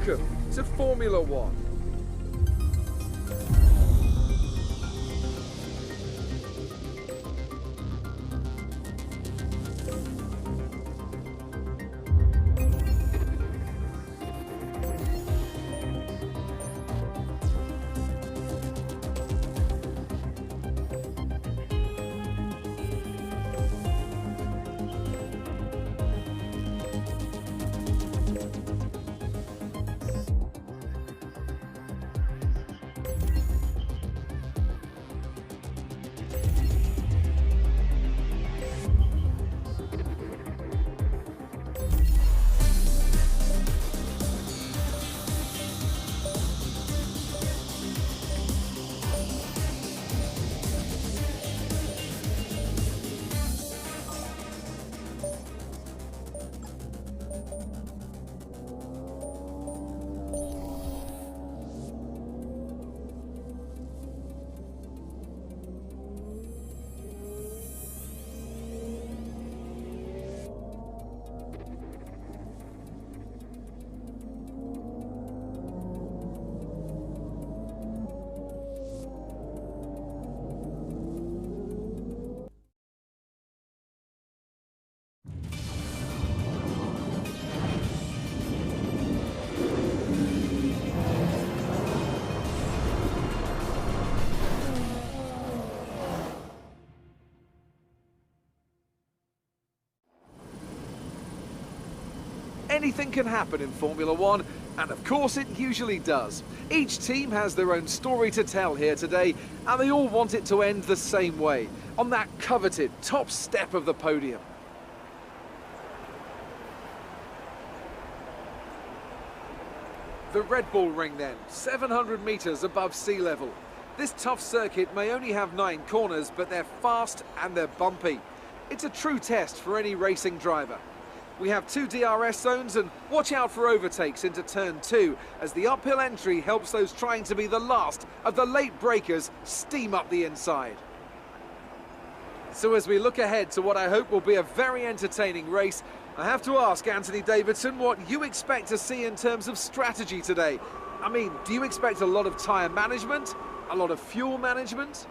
Welcome to Formula One. Anything can happen in Formula One, and of course it usually does. Each team has their own story to tell here today, and they all want it to end the same way, on that coveted top step of the podium. The Red Bull Ring then, 700 metres above sea level. This tough circuit may only have 9 corners, but they're fast and they're bumpy. It's a true test for any racing driver. We have 2 DRS zones, and watch out for overtakes into turn 2 as the uphill entry helps those trying to be the last of the late breakers steam up the inside. So as we look ahead to what I hope will be a very entertaining race, I have to ask Anthony Davidson what you expect to see in terms of strategy today. I mean, do you expect a lot of tyre management? A lot of fuel management?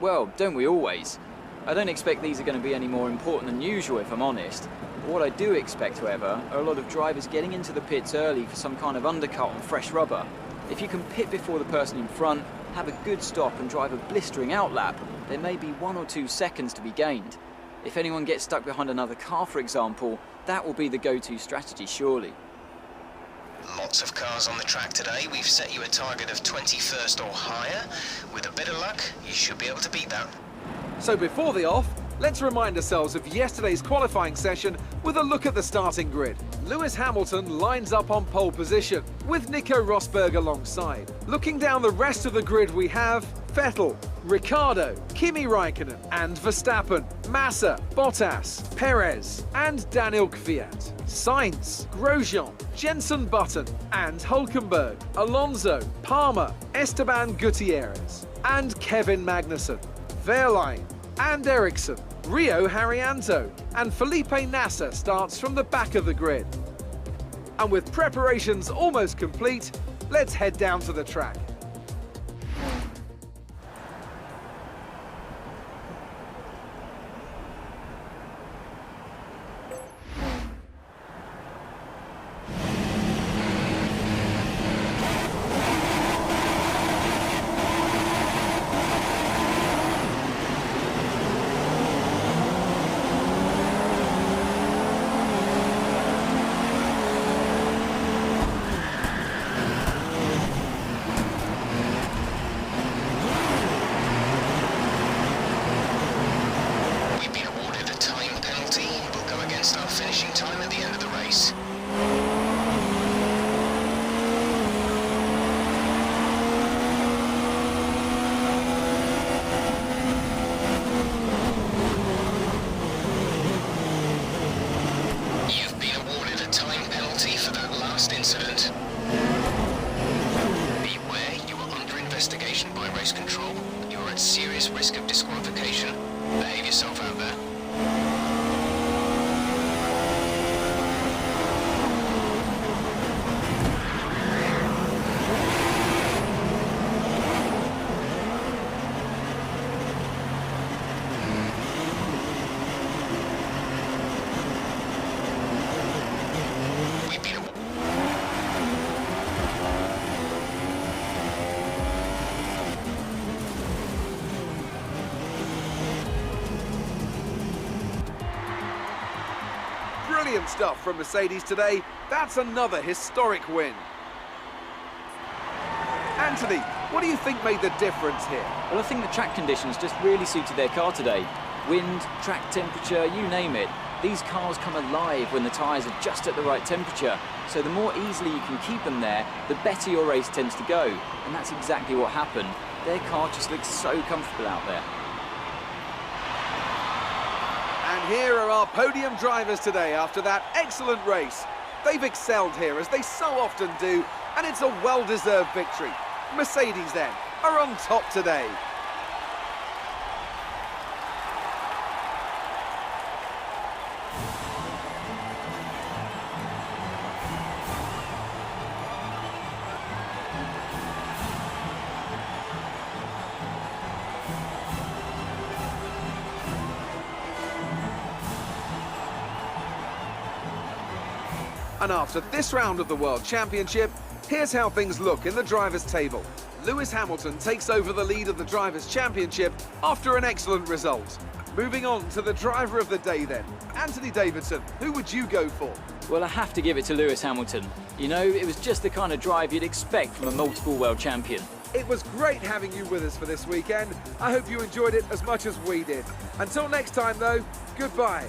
Well, don't we always? I don't expect these are going to be any more important than usual, if I'm honest. What I do expect, however, are a lot of drivers getting into the pits early for some kind of undercut on fresh rubber. If you can pit before the person in front, have a good stop and drive a blistering outlap, there may be 1 or 2 seconds to be gained. If anyone gets stuck behind another car, for example, that will be the go-to strategy, surely. Lots of cars on the track today. We've set you a target of 21st or higher. With a bit of luck, you should be able to beat that. So before the off, let's remind ourselves of yesterday's qualifying session with a look at the starting grid. Lewis Hamilton lines up on pole position, with Nico Rosberg alongside. Looking down the rest of the grid, we have Vettel, Ricciardo, Kimi Raikkonen and Verstappen, Massa, Bottas, Perez and Daniel Kvyat, Sainz, Grosjean, Jenson Button and Hulkenberg, Alonso, Palmer, Esteban Gutierrez and Kevin Magnussen, Wehrlein and Ericsson, Rio Haryanto and Felipe Nasser starts from the back of the grid. And with preparations almost complete, let's head down to the track. Serious risk of disqualification. Behave yourself out there. Brilliant stuff from Mercedes today. That's another historic win. Anthony, what do you think made the difference here? Well, I think the track conditions just really suited their car today. Wind, track temperature, you name it. These cars come alive when the tyres are just at the right temperature. So the more easily you can keep them there, the better your race tends to go. And that's exactly what happened. Their car just looks so comfortable out there. And here are our podium drivers today after that excellent race. They've excelled here, as they so often do, and it's a well-deserved victory. Mercedes, then, are on top today. And after this round of the World Championship, here's how things look in the Drivers' Table. Lewis Hamilton takes over the lead of the Drivers' Championship after an excellent result. Moving on to the Driver of the Day then. Anthony Davidson, who would you go for? Well, I have to give it to Lewis Hamilton. You know, it was just the kind of drive you'd expect from a multiple world champion. It was great having you with us for this weekend. I hope you enjoyed it as much as we did. Until next time though, goodbye.